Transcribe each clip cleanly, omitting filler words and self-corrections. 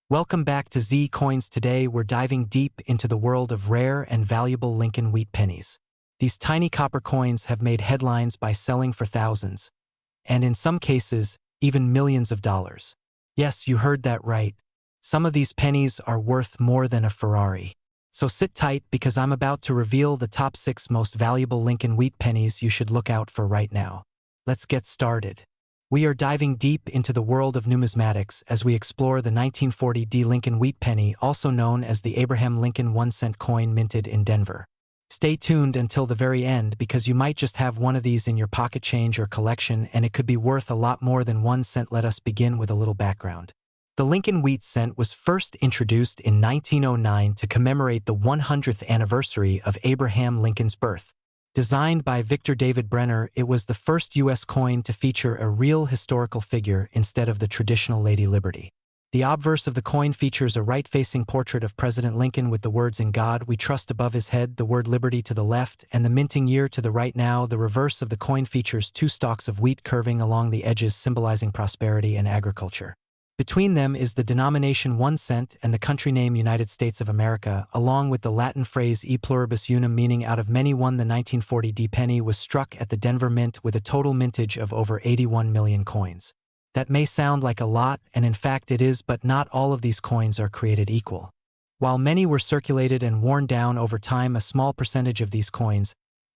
Welcome back to Z Coins. Today we're diving deep into the world of rare and valuable Lincoln wheat pennies. These tiny copper coins have made headlines by selling for thousands, and in some cases, even millions of dollars. Yes, you heard that right. Some of these pennies are worth more than a Ferrari. So sit tight because I'm about to reveal the top 6 most valuable Lincoln wheat pennies you should look out for right now. Let's get started. We are diving deep into the world of numismatics as we explore the 1940 D Lincoln wheat penny, also known as the Abraham Lincoln 1-cent coin minted in Denver. Stay tuned until the very end because you might just have one of these in your pocket change or collection and it could be worth a lot more than 1 cent. Let us begin with a little background. The Lincoln wheat cent was first introduced in 1909 to commemorate the 100th anniversary of Abraham Lincoln's birth. Designed by Victor David Brenner, it was the first U.S. coin to feature a real historical figure instead of the traditional Lady Liberty. The obverse of the coin features a right-facing portrait of President Lincoln with the words "In God We Trust" above his head, the word "Liberty" to the left, and the minting year to the right. Now, the reverse of the coin features 2 stalks of wheat curving along the edges, symbolizing prosperity and agriculture. Between them is the denomination 1 cent and the country name United States of America, along with the Latin phrase e pluribus unum, meaning out of many one. The 1940 D penny was struck at the Denver Mint with a total mintage of over 81 million coins. That may sound like a lot, and in fact it is, but not all of these coins are created equal. While many were circulated and worn down over time, a small percentage of these coins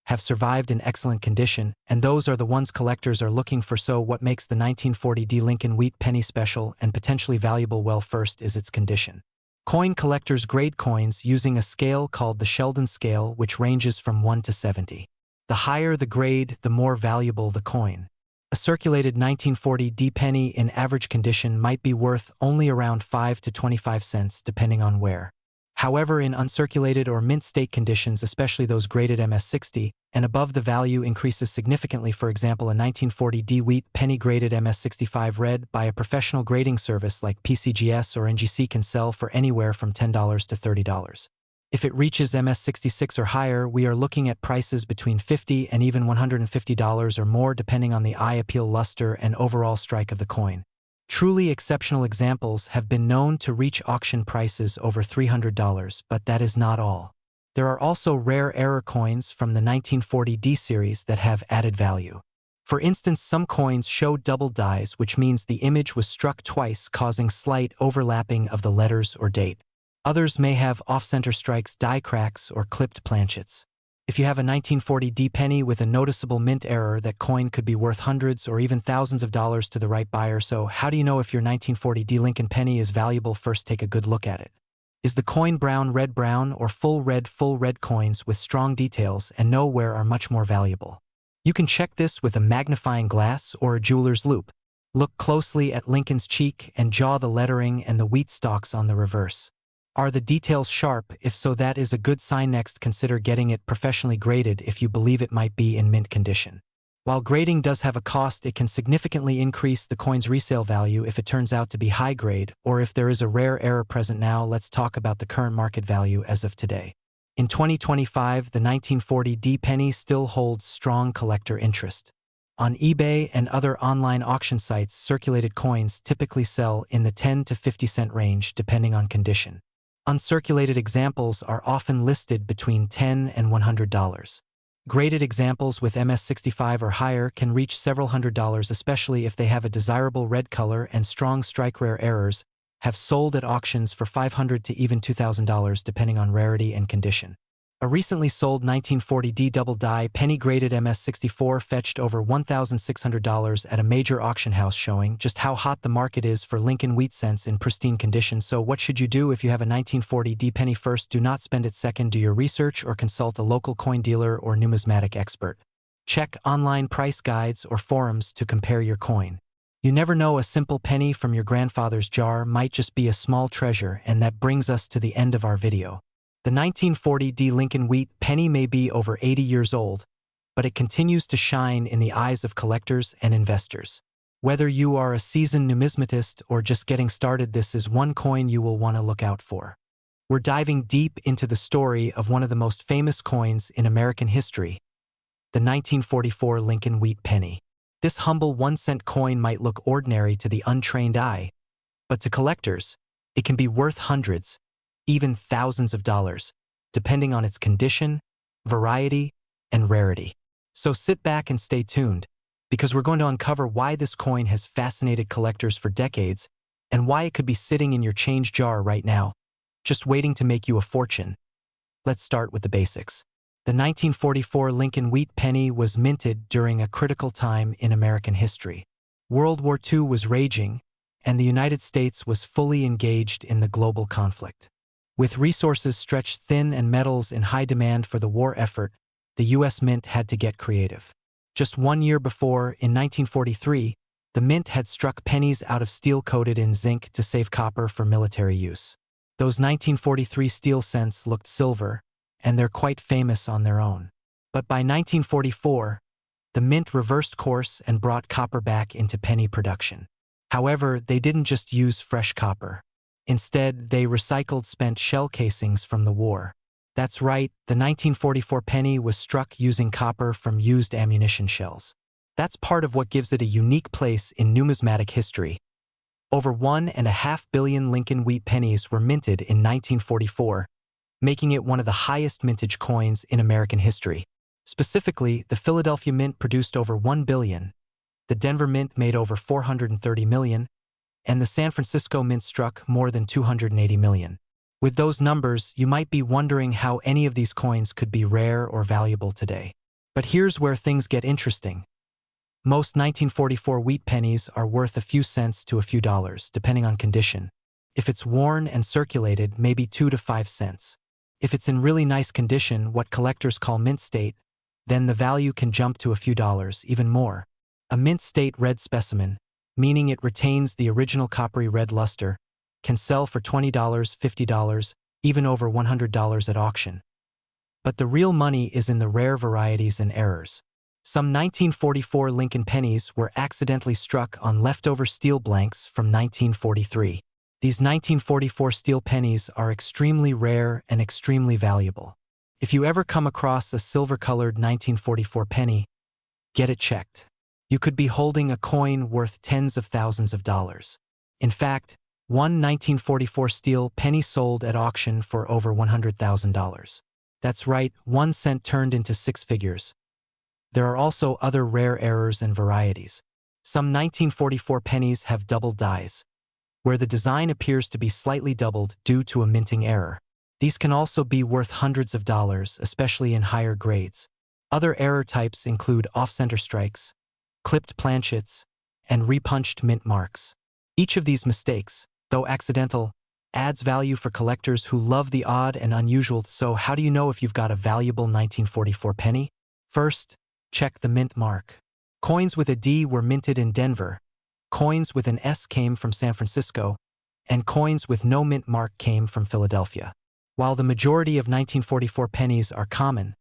have survived in excellent condition, and those are the ones collectors are looking for. So what makes the 1940 D Lincoln wheat penny special and potentially valuable? Well, first is its condition. Coin collectors grade coins using a scale called the Sheldon scale, which ranges from 1 to 70. The higher the grade, the more valuable the coin. A circulated 1940 D penny in average condition might be worth only around 5 to 25 cents depending on where. However, in uncirculated or mint state conditions, especially those graded MS60 and above, the value increases significantly. For example, a 1940 D wheat penny graded MS65 read by a professional grading service like PCGS or NGC can sell for anywhere from $10 to $30. If it reaches MS66 or higher, we are looking at prices between $50 and even $150 or more depending on the eye appeal, luster, and overall strike of the coin. Truly exceptional examples have been known to reach auction prices over $300, but that is not all. There are also rare error coins from the 1940 D series that have added value. For instance, some coins show double dies, which means the image was struck twice, causing slight overlapping of the letters or date. Others may have off-center strikes, die cracks, or clipped planchets. If you have a 1940 D penny with a noticeable mint error, that coin could be worth hundreds or even thousands of dollars to the right buyer. So how do you know if your 1940 D Lincoln penny is valuable? First, take a good look at it. Is the coin brown, or full red coins with strong details and no wear are much more valuable. You can check this with a magnifying glass or a jeweler's loupe. Look closely at Lincoln's cheek and jaw, the lettering, and the wheat stalks on the reverse. Are the details sharp? If so, that is a good sign. Next, consider getting it professionally graded if you believe it might be in mint condition. While grading does have a cost, it can significantly increase the coin's resale value if it turns out to be high grade or if there is a rare error present. Now, let's talk about the current market value as of today. In 2025, the 1940 D penny still holds strong collector interest. On eBay and other online auction sites, circulated coins typically sell in the 10 to 50 cent range depending on condition. Uncirculated examples are often listed between $10 and $100. Graded examples with MS65 or higher can reach several $100s, especially if they have a desirable red color and strong strike. Rare errors have sold at auctions for $500 to even $2,000 depending on rarity and condition. A recently sold 1940 D double die penny graded MS64 fetched over $1,600 at a major auction house, showing just how hot the market is for Lincoln wheat cents in pristine condition. So what should you do if you have a 1940 D penny? First, do not spend it. Second, do your research or consult a local coin dealer or numismatic expert. Check online price guides or forums to compare your coin. You never know, a simple penny from your grandfather's jar might just be a small treasure. And that brings us to the end of our video. The 1940 D Lincoln wheat penny may be over 80 years old, but it continues to shine in the eyes of collectors and investors. Whether you are a seasoned numismatist or just getting started, this is one coin you will want to look out for. We're diving deep into the story of one of the most famous coins in American history, the 1944 Lincoln wheat penny. This humble 1-cent coin might look ordinary to the untrained eye, but to collectors, It can be worth hundreds, even thousands of dollars, depending on its condition, variety, and rarity. So sit back and stay tuned, because we're going to uncover why this coin has fascinated collectors for decades and why it could be sitting in your change jar right now, just waiting to make you a fortune. Let's start with the basics. The 1944 Lincoln Wheat penny was minted during a critical time in American history. World War II was raging, and the United States was fully engaged in the global conflict. With resources stretched thin and metals in high demand for the war effort, the U.S. Mint had to get creative. Just 1 year before, in 1943, the Mint had struck pennies out of steel coated in zinc to save copper for military use. Those 1943 steel cents looked silver, and they're quite famous on their own. But by 1944, the Mint reversed course and brought copper back into penny production. However, they didn't just use fresh copper. Instead, they recycled spent shell casings from the war. That's right, the 1944 penny was struck using copper from used ammunition shells. That's part of what gives it a unique place in numismatic history. Over 1.5 billion Lincoln Wheat pennies were minted in 1944, making it one of the highest mintage coins in American history. Specifically, the Philadelphia Mint produced over 1 billion, the Denver Mint made over 430 million, and the San Francisco Mint struck more than 280 million. With those numbers, you might be wondering how any of these coins could be rare or valuable today. But here's where things get interesting. Most 1944 wheat pennies are worth a few cents to a few dollars, depending on condition. If it's worn and circulated, maybe 2 to 5 cents. If it's in really nice condition, what collectors call mint state, then the value can jump to a few dollars, even more. A mint state red specimen, meaning it retains the original coppery red luster, can sell for $20, $50, even over $100 at auction. But the real money is in the rare varieties and errors. Some 1944 Lincoln pennies were accidentally struck on leftover steel blanks from 1943. These 1944 steel pennies are extremely rare and extremely valuable. If you ever come across a silver-colored 1944 penny, get it checked. You could be holding a coin worth tens of thousands of dollars. In fact, one 1944 steel penny sold at auction for over $100,000. That's right, 1 cent turned into 6 figures. There are also other rare errors and varieties. Some 1944 pennies have double dies, where the design appears to be slightly doubled due to a minting error. These can also be worth hundreds of dollars, especially in higher grades. Other error types include off-center strikes, clipped planchets, and repunched mint marks. Each of these mistakes, though accidental, adds value for collectors who love the odd and unusual. So how do you know if you've got a valuable 1944 penny? First, check the mint mark. Coins with a D were minted in Denver, coins with an S came from San Francisco, and coins with no mint mark came from Philadelphia. While the majority of 1944 pennies are common,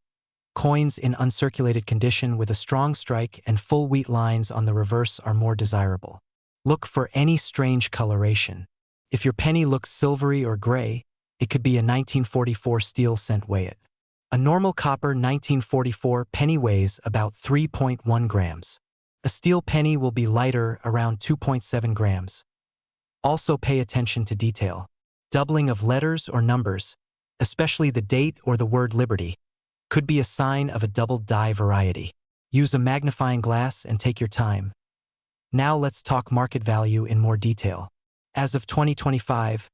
coins in uncirculated condition with a strong strike and full wheat lines on the reverse are more desirable. Look for any strange coloration. If your penny looks silvery or gray, it could be a 1944 steel cent. Weigh it. A normal copper 1944 penny weighs about 3.1 grams. A steel penny will be lighter, around 2.7 grams. Also pay attention to detail. Doubling of letters or numbers, especially the date or the word Liberty, could be a sign of a double die variety. Use a magnifying glass and take your time. Now let's talk market value in more detail. As of 2025,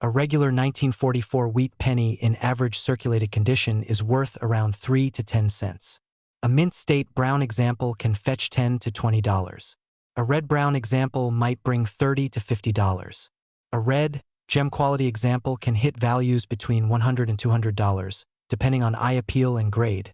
a regular 1944 wheat penny in average circulated condition is worth around 3 to 10 cents. A mint state brown example can fetch $10 to $20. A red brown example might bring $30 to $50. A red, gem quality example can hit values between $100 and $200, depending on eye appeal and grade.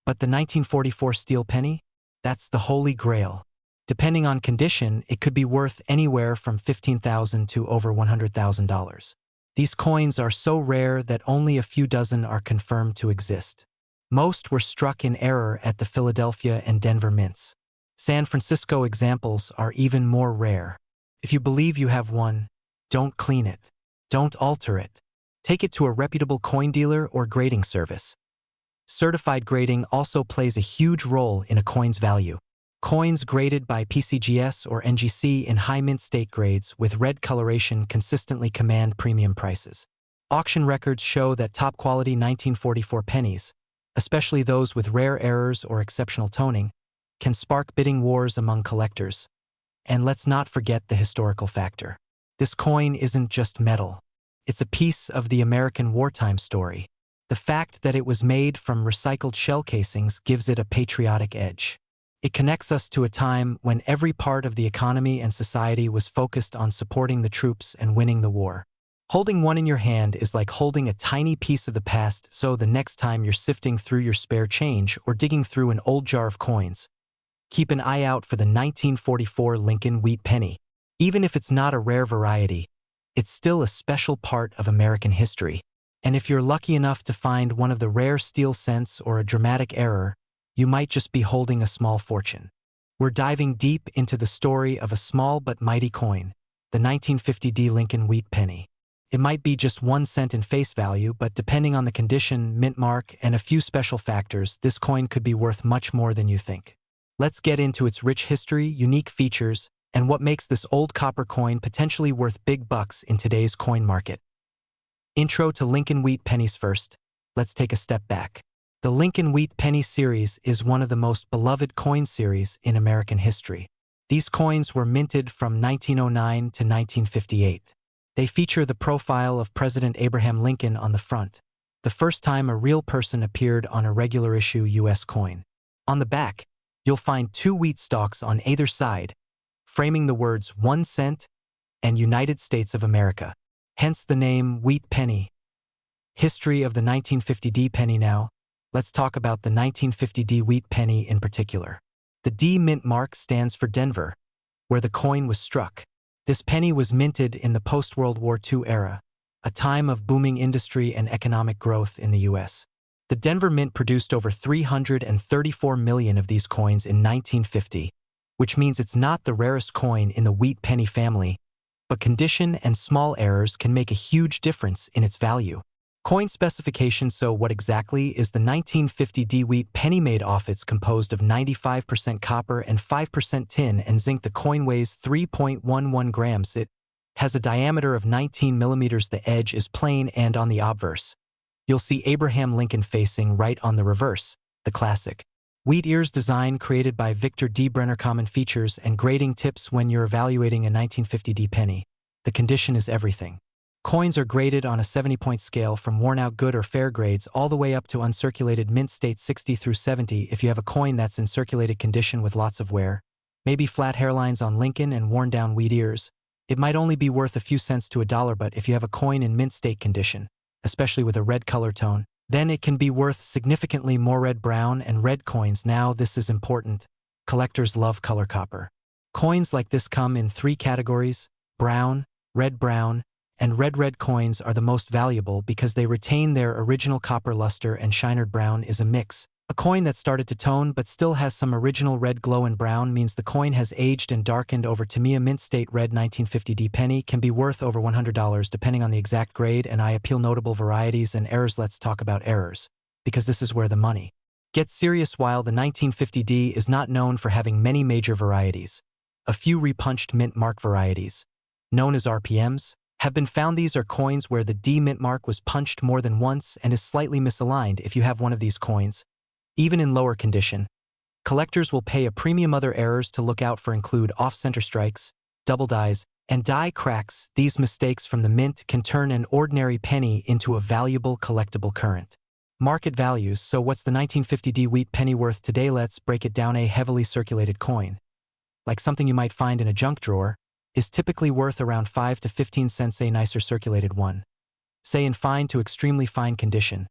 But the 1944 steel penny? That's the holy grail. Depending on condition, it could be worth anywhere from $15,000 to over $100,000. These coins are so rare that only a few dozen are confirmed to exist. Most were struck in error at the Philadelphia and Denver mints. San Francisco examples are even more rare. If you believe you have one, don't clean it. Don't alter it. Take it to a reputable coin dealer or grading service. Certified grading also plays a huge role in a coin's value. Coins graded by PCGS or NGC in high mint state grades with red coloration consistently command premium prices. Auction records show that top-quality 1944 pennies, especially those with rare errors or exceptional toning, can spark bidding wars among collectors. And let's not forget the historical factor. This coin isn't just metal. It's a piece of the American wartime story. The fact that it was made from recycled shell casings gives it a patriotic edge. It connects us to a time when every part of the economy and society was focused on supporting the troops and winning the war. Holding one in your hand is like holding a tiny piece of the past, so the next time you're sifting through your spare change or digging through an old jar of coins, keep an eye out for the 1944 Lincoln Wheat Penny. Even if it's not a rare variety, it's still a special part of American history. And if you're lucky enough to find one of the rare steel cents or a dramatic error, you might just be holding a small fortune. We're diving deep into the story of a small but mighty coin, the 1950 Lincoln Wheat Penny. It might be just 1 cent in face value, but depending on the condition, mint mark, and a few special factors, this coin could be worth much more than you think. Let's get into its rich history, unique features, and what makes this old copper coin potentially worth big bucks in today's coin market. Intro to Lincoln Wheat Pennies. First, let's take a step back. The Lincoln Wheat Penny series is one of the most beloved coin series in American history. These coins were minted from 1909 to 1958. They feature the profile of President Abraham Lincoln on the front, the first time a real person appeared on a regular issue U.S. coin. On the back, you'll find 2 wheat stalks on either side, framing the words 1 cent and United States of America, hence the name Wheat Penny. History of the 1950 D penny. Now, let's talk about the 1950 D Wheat Penny in particular. The D mint mark stands for Denver, where the coin was struck. This penny was minted in the post-World War II era, a time of booming industry and economic growth in the U.S. The Denver Mint produced over 334 million of these coins in 1950, which means it's not the rarest coin in the wheat penny family, but condition and small errors can make a huge difference in its value. Coin specification. So what exactly is the 1950 D Wheat Penny made of? It's composed of 95% copper and 5% tin and zinc. The coin weighs 3.11 grams. It has a diameter of 19 millimeters. The edge is plain, and on the obverse, you'll see Abraham Lincoln facing right on the reverse, the classic wheat ears design created by Victor D. Brenner. Common features and grading tips when you're evaluating a 1950 D penny. The condition is everything. Coins are graded on a 70-point scale from worn-out good or fair grades all the way up to uncirculated mint state 60 through 70. If you have a coin that's in circulated condition with lots of wear, maybe flat hairlines on Lincoln and worn-down wheat ears, it might only be worth a few cents to $1. But if you have a coin in mint state condition, especially with a red color tone, then it can be worth significantly more. Red, brown, and red coins. Now this is important. Collectors love color copper. Coins like this come in 3 categories: brown, and red coins are the most valuable because they retain their original copper luster, and shinered brown is a mix. A coin that started to tone but still has some original red glow, and brown means the coin has aged and darkened over. To me, a mint state red 1950 D penny can be worth over $100 depending on the exact grade, and I appeal notable varieties and errors. Let's talk about errors, because this is where the money gets serious. While the 1950 D is not known for having many major varieties, a few repunched mint mark varieties, known as RPMs, have been found. These are coins where the D mint mark was punched more than once and is slightly misaligned. If you have one of these coins, even in lower condition, collectors will pay a premium. Other errors to look out for include off-center strikes, double dies, and die cracks. These mistakes from the mint can turn an ordinary penny into a valuable collectible. Current market values. So what's the 1950 D Wheat Penny worth today? Let's break it down. A heavily circulated coin, like something you might find in a junk drawer, is typically worth around 5 to 15 cents. A nicer circulated one, say in fine to extremely fine condition,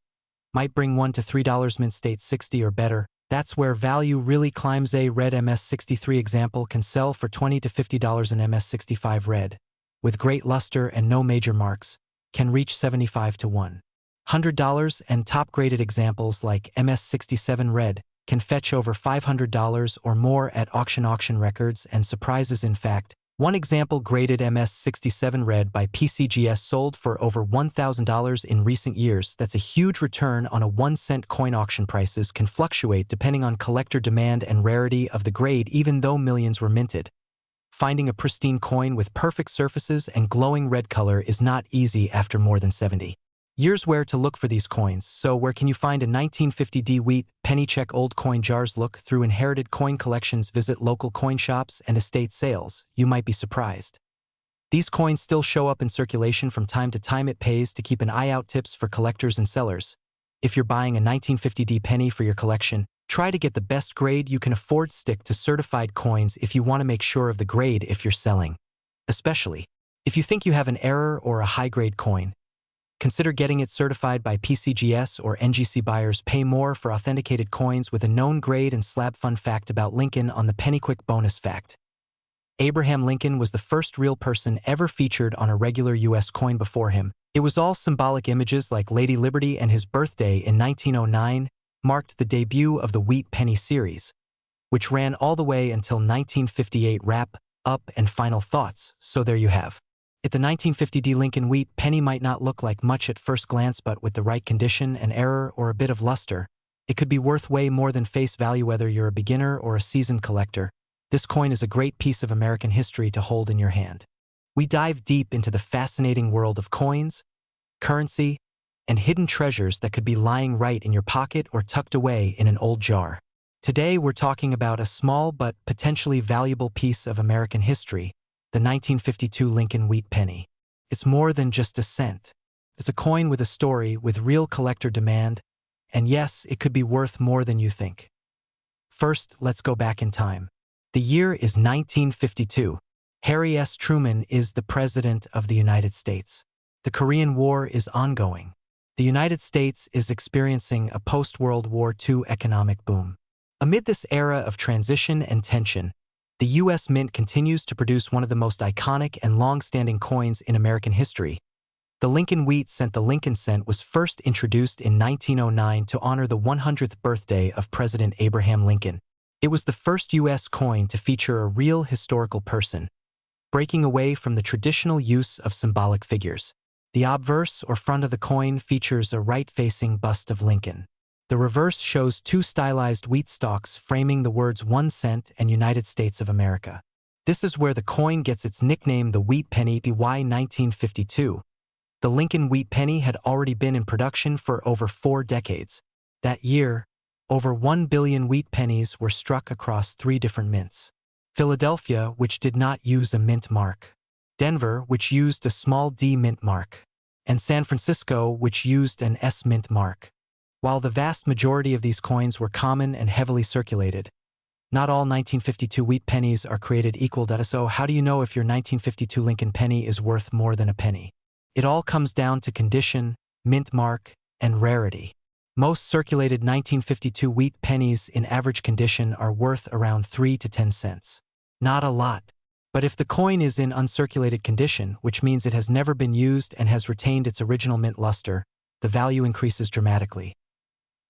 might bring $1 to $3. Mint state 60 or better, that's where value really climbs. A red MS63 example can sell for $20 to $50. An MS65 red, with great luster and no major marks, can reach $75 to $100, and top-graded examples like MS67 red can fetch over $500 or more at auction. Auction records and surprises. In fact, One example, graded MS-67 red by PCGS, sold for over $1,000 in recent years. That's a huge return on a 1-cent coin. Auction prices can fluctuate depending on collector demand and rarity of the grade, even though millions were minted. Finding a pristine coin with perfect surfaces and glowing red color is not easy after more than 70 years. Where to look for these coins? So where can you find a 1950 wheat penny? Check old coin jars. Look through inherited coin collections. Visit local coin shops and estate sales. You might be surprised. These coins still show up in circulation from time to time. It pays to keep an eye out. Tips for collectors and sellers. If you're buying a 1950 penny for your collection, try to get the best grade you can afford. Stick to certified coins if you want to make sure of the grade if you're selling. Especially if you think you have an error or a high-grade coin, consider getting it certified by PCGS or NGC. Buyers pay more for authenticated coins with a known grade and slab. Fun fact about Lincoln on the penny. Quick bonus fact: Abraham Lincoln was the first real person ever featured on a regular U.S. coin. Before him, it was all symbolic images like Lady Liberty, and his birthday in 1909 marked the debut of the wheat penny series, which ran all the way until 1958. Wrap up and final thoughts. So there you have it. The 1950 Lincoln wheat penny might not look like much at first glance, but with the right condition, an error, or a bit of luster, it could be worth way more than face value. Whether you're a beginner or a seasoned collector, this coin is a great piece of American history to hold in your hand. We dive deep into the fascinating world of coins, currency, and hidden treasures that could be lying right in your pocket or tucked away in an old jar. Today we're talking about a small but potentially valuable piece of American history, the 1952 Lincoln wheat penny. It's more than just a cent. It's a coin with a story, with real collector demand, and yes, it could be worth more than you think. First, let's go back in time. The year is 1952. Harry S. Truman is the President of the United States. The Korean War is ongoing. The United States is experiencing a post-World War II economic boom. Amid this era of transition and tension, the U.S. Mint continues to produce one of the most iconic and long-standing coins in American history. The Lincoln wheat cent. The Lincoln cent was first introduced in 1909 to honor the 100th birthday of President Abraham Lincoln. It was the first U.S. coin to feature a real historical person, breaking away from the traditional use of symbolic figures. The obverse, or front of the coin, features a right-facing bust of Lincoln. The reverse shows two stylized wheat stalks framing the words 1 cent and United States of America. This is where the coin gets its nickname, the wheat penny. By 1952, the Lincoln wheat penny had already been in production for over 4 decades. That year, over 1 billion wheat pennies were struck across 3 different mints. Philadelphia, which did not use a mint mark; Denver, which used a small D mint mark; and San Francisco, which used an S mint mark. While the vast majority of these coins were common and heavily circulated, not all 1952 wheat pennies are created equal. So how do you know if your 1952 Lincoln penny is worth more than a penny? It all comes down to condition, mint mark, and rarity. Most circulated 1952 wheat pennies in average condition are worth around 3 to 10 cents. Not a lot. But if the coin is in uncirculated condition, which means it has never been used and has retained its original mint luster, the value increases dramatically.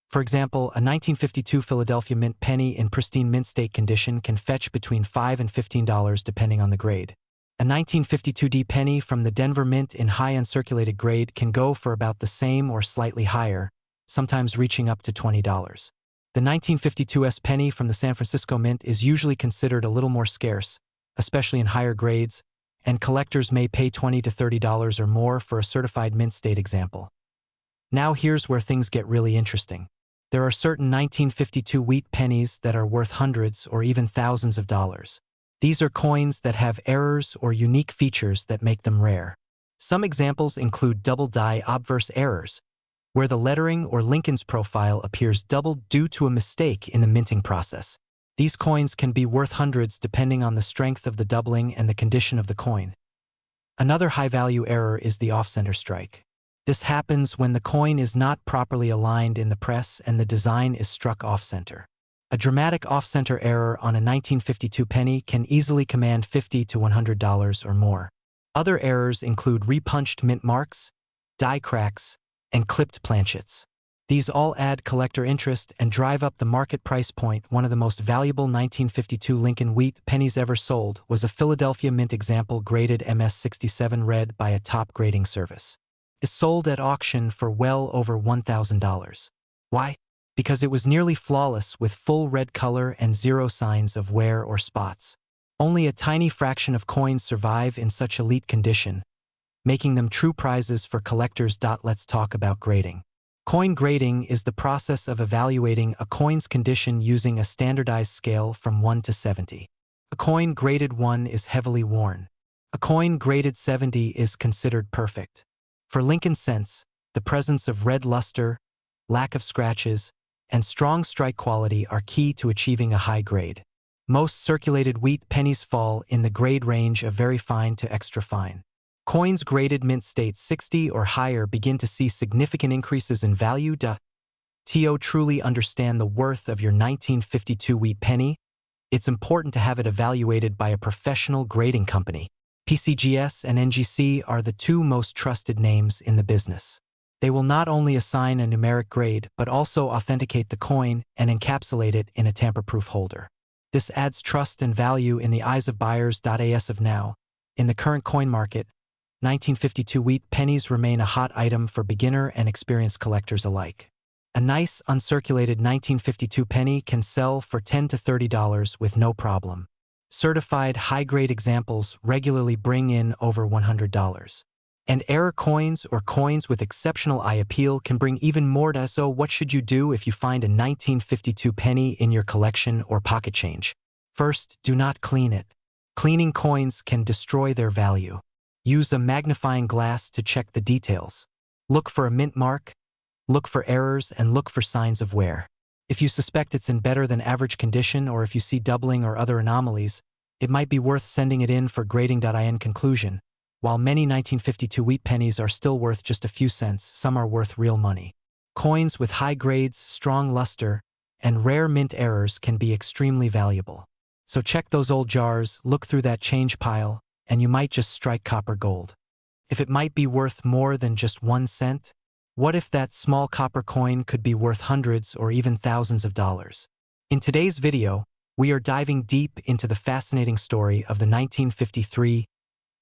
For example, a 1952 Philadelphia mint penny in pristine mint state condition can fetch between $5 and $15 depending on the grade. A 1952 D penny from the Denver Mint in high uncirculated grade can go for about the same or slightly higher, sometimes reaching up to $20. The 1952 S penny from the San Francisco Mint is usually considered a little more scarce, especially in higher grades, and collectors may pay $20 to $30 or more for a certified mint state example. Now here's where things get really interesting. There are certain 1952 wheat pennies that are worth hundreds or even thousands of dollars. These are coins that have errors or unique features that make them rare. Some examples include double die obverse errors, where the lettering or Lincoln's profile appears doubled due to a mistake in the minting process. These coins can be worth hundreds depending on the strength of the doubling and the condition of the coin. Another high-value error is the off-center strike. This happens when the coin is not properly aligned in the press and the design is struck off-center. A dramatic off-center error on a 1952 penny can easily command $50 to $100 or more. Other errors include repunched mint marks, die cracks, and clipped planchets. These all add collector interest and drive up the market price point. One of the most valuable 1952 Lincoln wheat pennies ever sold was a Philadelphia Mint example graded MS-67 red by a top grading service. It sold at auction for well over $1,000. Why? Because it was nearly flawless with full red color and zero signs of wear or spots. Only a tiny fraction of coins survive in such elite condition, making them true prizes for collectors. Let's talk about grading. Coin grading is the process of evaluating a coin's condition using a standardized scale from 1 to 70. A coin graded 1 is heavily worn. A coin graded 70 is considered perfect. For Lincoln cents, the presence of red luster, lack of scratches, and strong strike quality are key to achieving a high grade. Most circulated wheat pennies fall in the grade range of very fine to extra fine. Coins graded mint state 60 or higher begin to see significant increases in value. To truly understand the worth of your 1952 wheat penny, it's important to have it evaluated by a professional grading company. PCGS and NGC are the two most trusted names in the business. They will not only assign a numeric grade but also authenticate the coin and encapsulate it in a tamper-proof holder. This adds trust and value in the eyes of buyers. As of now, in the current coin market, 1952 wheat pennies remain a hot item for beginner and experienced collectors alike. A nice, uncirculated 1952 penny can sell for $10 to $30 with no problem. Certified high-grade examples regularly bring in over $100. And error coins or coins with exceptional eye appeal can bring even more. So what should you do if you find a 1952 penny in your collection or pocket change? First, do not clean it. Cleaning coins can destroy their value. Use a magnifying glass to check the details. Look for a mint mark, look for errors, and look for signs of wear. If you suspect it's in better than average condition or if you see doubling or other anomalies, it might be worth sending it in for grading. In conclusion, while many 1952 wheat pennies are still worth just a few cents, some are worth real money. Coins with high grades, strong luster, and rare mint errors can be extremely valuable. So check those old jars, look through that change pile, and you might just strike copper gold. If it might be worth more than just 1 cent, what if that small copper coin could be worth hundreds or even thousands of dollars? In today's video, we are diving deep into the fascinating story of the 1953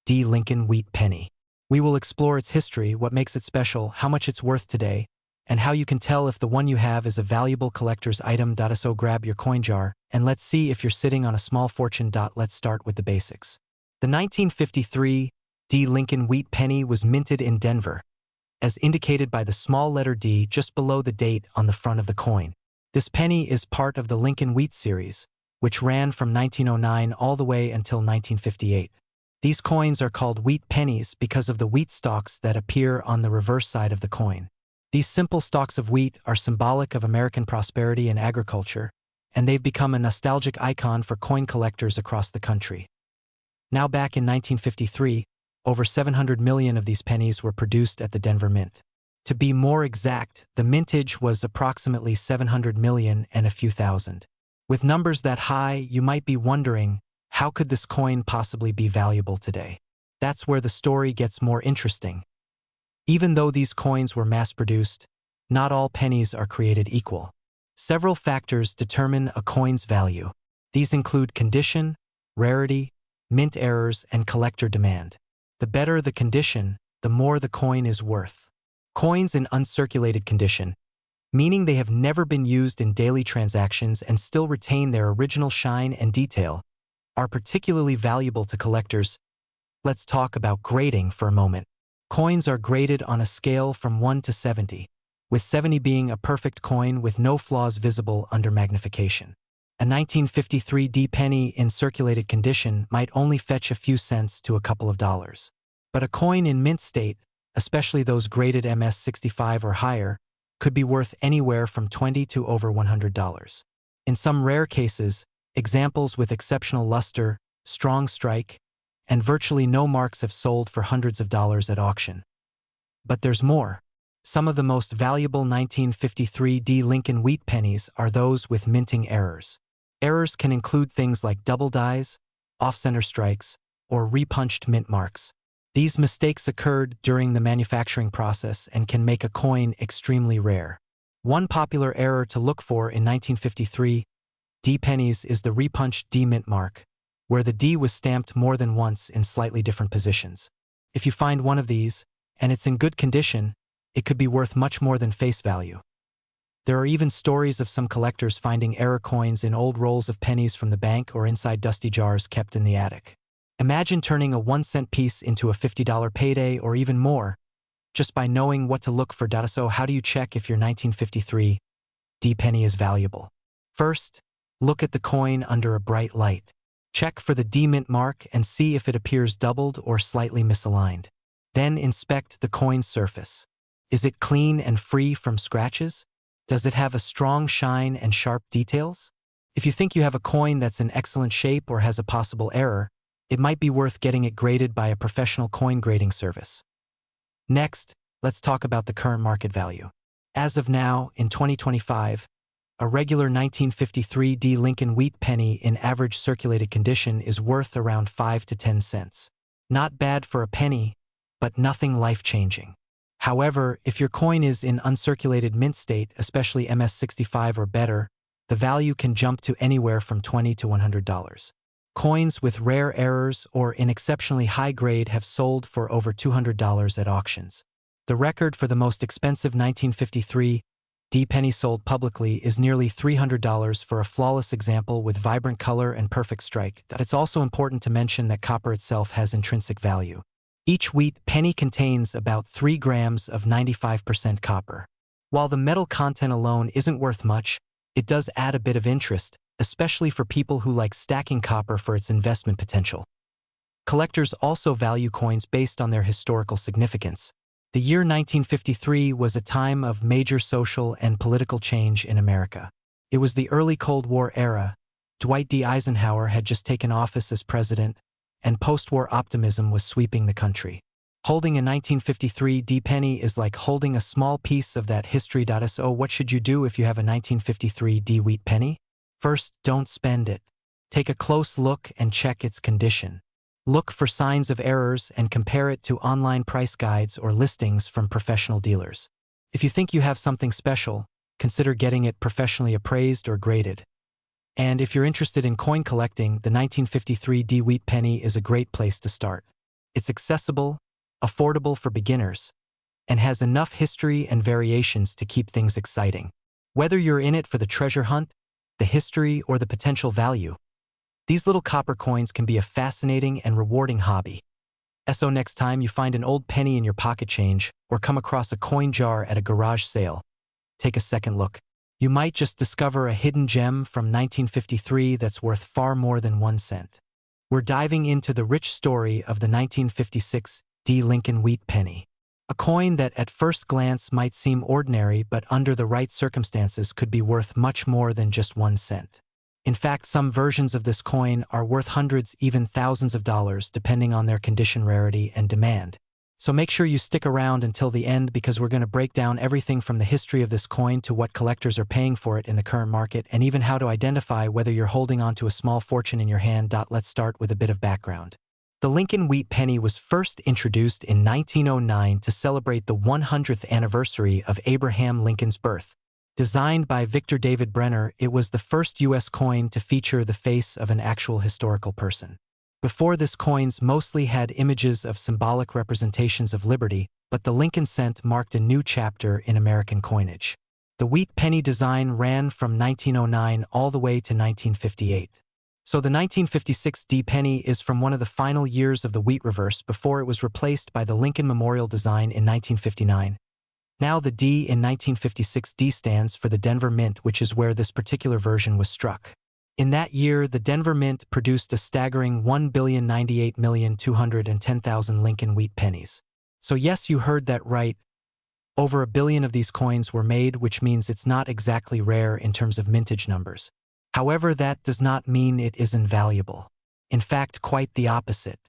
Lincoln wheat penny. We will explore its history, what makes it special, how much it's worth today, and how you can tell if the one you have is a valuable collector's item. So grab your coin jar, and let's see if you're sitting on a small fortune. Let's start with the basics. The 1953 Lincoln wheat penny was minted in Denver, as indicated by the small letter D just below the date on the front of the coin. This penny is part of the Lincoln wheat series, which ran from 1909 all the way until 1958. These coins are called wheat pennies because of the wheat stalks that appear on the reverse side of the coin. These simple stalks of wheat are symbolic of American prosperity and agriculture, and they've become a nostalgic icon for coin collectors across the country. Now back in 1953, over 700 million of these pennies were produced at the Denver Mint. To be more exact, the mintage was approximately 700 million and a few thousand. With numbers that high, you might be wondering, how could this coin possibly be valuable today? That's where the story gets more interesting. Even though these coins were mass-produced, not all pennies are created equal. Several factors determine a coin's value. These include condition, rarity, mint errors, and collector demand. The better the condition, the more the coin is worth. Coins in uncirculated condition, meaning they have never been used in daily transactions and still retain their original shine and detail, are particularly valuable to collectors. Let's talk about grading for a moment. Coins are graded on a scale from 1 to 70, with 70 being a perfect coin with no flaws visible under magnification. A 1953 penny in circulated condition might only fetch a few cents to a couple of dollars. But a coin in mint state, especially those graded MS-65 or higher, could be worth anywhere from $20 to over $100. In some rare cases, examples with exceptional luster, strong strike, and virtually no marks have sold for hundreds of dollars at auction. But there's more. Some of the most valuable 1953 Lincoln wheat pennies are those with minting errors. Errors can include things like double dies, off-center strikes, or repunched mint marks. These mistakes occurred during the manufacturing process and can make a coin extremely rare. One popular error to look for in 1953 D pennies is the repunched D mint mark, where the D was stamped more than once in slightly different positions. If you find one of these, and it's in good condition, it could be worth much more than face value. There are even stories of some collectors finding error coins in old rolls of pennies from the bank or inside dusty jars kept in the attic. Imagine turning a 1-cent piece into a $50 payday or even more, just by knowing what to look for. So how do you check if your 1953 D penny is valuable? First, look at the coin under a bright light. Check for the D mint mark and see if it appears doubled or slightly misaligned. Then inspect the coin's surface. Is it clean and free from scratches? Does it have a strong shine and sharp details? If you think you have a coin that's in excellent shape or has a possible error, it might be worth getting it graded by a professional coin grading service. Next, let's talk about the current market value. As of now, in 2025, a regular 1953 D Lincoln wheat penny in average circulated condition is worth around 5 to 10 cents. Not bad for a penny, but nothing life-changing. However, if your coin is in uncirculated mint state, especially MS65 or better, the value can jump to anywhere from $20 to $100. Coins with rare errors or in exceptionally high grade have sold for over $200 at auctions. The record for the most expensive 1953 D penny sold publicly is nearly $300 for a flawless example with vibrant color and perfect strike. It's also important to mention that copper itself has intrinsic value. Each wheat penny contains about 3 grams of 95% copper. While the metal content alone isn't worth much, it does add a bit of interest, especially for people who like stacking copper for its investment potential. Collectors also value coins based on their historical significance. The year 1953 was a time of major social and political change in America. It was the early Cold War era. Dwight D. Eisenhower had just taken office as president, and post-war optimism was sweeping the country. Holding a 1953 D penny is like holding a small piece of that history. So what should you do if you have a 1953 D wheat penny? First, don't spend it. Take a close look and check its condition. Look for signs of errors and compare it to online price guides or listings from professional dealers. If you think you have something special, consider getting it professionally appraised or graded. And if you're interested in coin collecting, the 1953 D wheat penny is a great place to start. It's accessible, affordable for beginners, and has enough history and variations to keep things exciting. Whether you're in it for the treasure hunt, the history, or the potential value, these little copper coins can be a fascinating and rewarding hobby. So next time you find an old penny in your pocket change or come across a coin jar at a garage sale, take a second look. You might just discover a hidden gem from 1953 that's worth far more than 1 cent. We're diving into the rich story of the 1956 D Lincoln wheat penny. A coin that at first glance might seem ordinary but under the right circumstances could be worth much more than just 1 cent. In fact, some versions of this coin are worth hundreds, even thousands of dollars, depending on their condition, rarity, and demand. So make sure you stick around until the end because we're going to break down everything from the history of this coin to what collectors are paying for it in the current market and even how to identify whether you're holding on to a small fortune in your hand. Let's start with a bit of background. The Lincoln wheat penny was first introduced in 1909 to celebrate the 100th anniversary of Abraham Lincoln's birth. Designed by Victor David Brenner, it was the first U.S. coin to feature the face of an actual historical person. Before this, coins mostly had images of symbolic representations of liberty, but the Lincoln cent marked a new chapter in American coinage. The wheat penny design ran from 1909 all the way to 1958. So the 1956 D penny is from one of the final years of the wheat reverse before it was replaced by the Lincoln Memorial design in 1959. Now the D in 1956 D stands for the Denver Mint, which is where this particular version was struck. In that year, the Denver Mint produced a staggering 1,098,210,000 Lincoln wheat pennies. So yes, you heard that right. Over 1 billion of these coins were made, which means it's not exactly rare in terms of mintage numbers. However, that does not mean it isn't valuable. In fact, quite the opposite.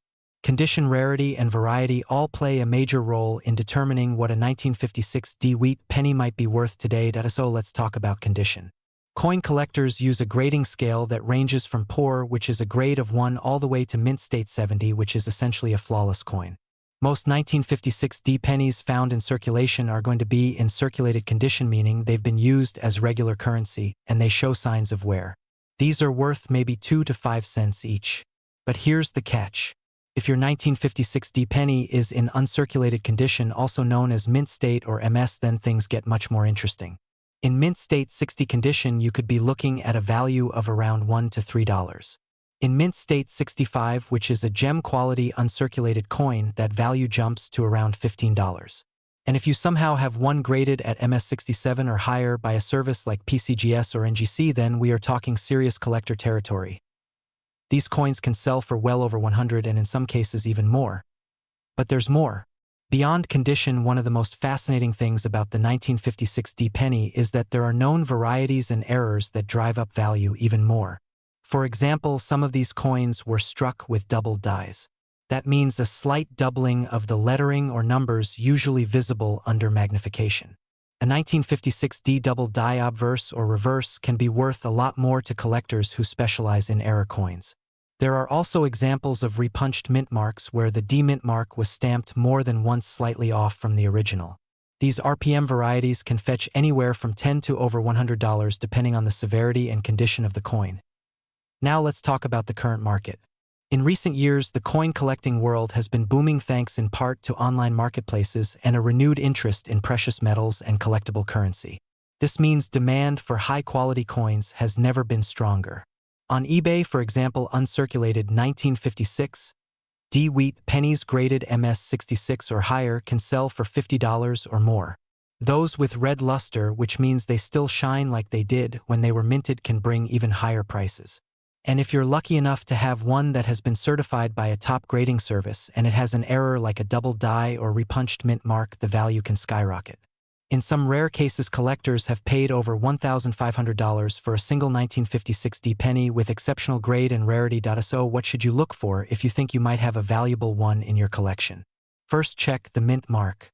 Condition, rarity, and variety all play a major role in determining what a 1956 D wheat penny might be worth today. So let's talk about condition. Coin collectors use a grading scale that ranges from poor, which is a grade of 1, all the way to mint state 70, which is essentially a flawless coin. Most 1956 D pennies found in circulation are going to be in circulated condition, meaning they've been used as regular currency and they show signs of wear. These are worth maybe 2 to 5 cents each. But here's the catch. If your 1956 D penny is in uncirculated condition, also known as mint state or MS, then things get much more interesting. In mint state 60 condition, you could be looking at a value of around $1 to $3. In mint state 65, which is a gem quality uncirculated coin, that value jumps to around $15. And if you somehow have one graded at MS67 or higher by a service like PCGS or NGC, then we are talking serious collector territory. These coins can sell for well over 100 and in some cases even more. But there's more. Beyond condition, one of the most fascinating things about the 1956 D penny is that there are known varieties and errors that drive up value even more. For example, some of these coins were struck with double dies. That means a slight doubling of the lettering or numbers usually visible under magnification. A 1956 D double die obverse or reverse can be worth a lot more to collectors who specialize in error coins. There are also examples of repunched mint marks where the D mint mark was stamped more than once slightly off from the original. These RPM varieties can fetch anywhere from $10 to over $100 depending on the severity and condition of the coin. Now let's talk about the current market. In recent years, the coin collecting world has been booming thanks in part to online marketplaces and a renewed interest in precious metals and collectible currency. This means demand for high-quality coins has never been stronger. On eBay, for example, uncirculated 1956 D wheat pennies graded MS66 or higher can sell for $50 or more. Those with red luster, which means they still shine like they did when they were minted, can bring even higher prices. And if you're lucky enough to have one that has been certified by a top grading service and it has an error like a double die or repunched mint mark, the value can skyrocket. In some rare cases, collectors have paid over $1,500 for a single 1956 D penny with exceptional grade and rarity. So what should you look for if you think you might have a valuable one in your collection? First, check the mint mark.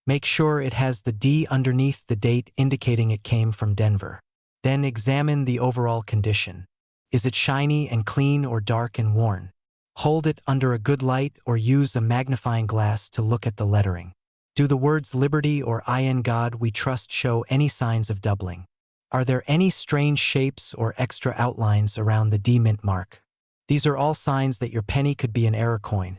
Make sure it has the D underneath the date indicating it came from Denver. Then examine the overall condition. Is it shiny and clean or dark and worn? Hold it under a good light or use a magnifying glass to look at the lettering. Do the words Liberty or In God We Trust show any signs of doubling? Are there any strange shapes or extra outlines around the D mint mark? These are all signs that your penny could be an error coin.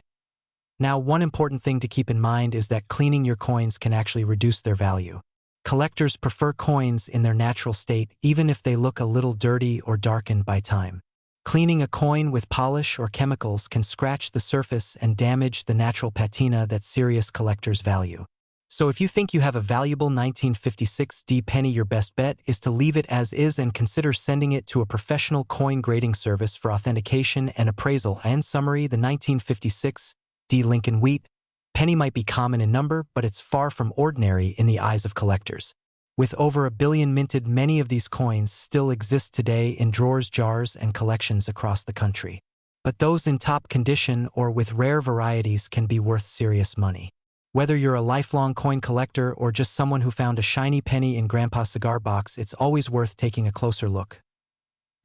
Now, one important thing to keep in mind is that cleaning your coins can actually reduce their value. Collectors prefer coins in their natural state even if they look a little dirty or darkened by time. Cleaning a coin with polish or chemicals can scratch the surface and damage the natural patina that serious collectors value. So if you think you have a valuable 1956 D penny, your best bet is to leave it as is and consider sending it to a professional coin grading service for authentication and appraisal. In summary, the 1956 D Lincoln Wheat penny might be common in number, but it's far from ordinary in the eyes of collectors. With over 1 billion minted, many of these coins still exist today in drawers, jars, and collections across the country. But those in top condition or with rare varieties can be worth serious money. Whether you're a lifelong coin collector or just someone who found a shiny penny in Grandpa's cigar box, it's always worth taking a closer look.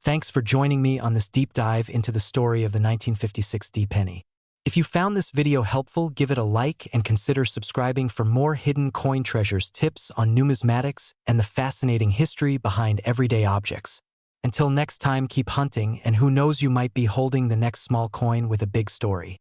Thanks for joining me on this deep dive into the story of the 1956 D penny. If you found this video helpful, give it a like and consider subscribing for more hidden coin treasures, tips on numismatics, and the fascinating history behind everyday objects. Until next time, keep hunting, and who knows, you might be holding the next small coin with a big story.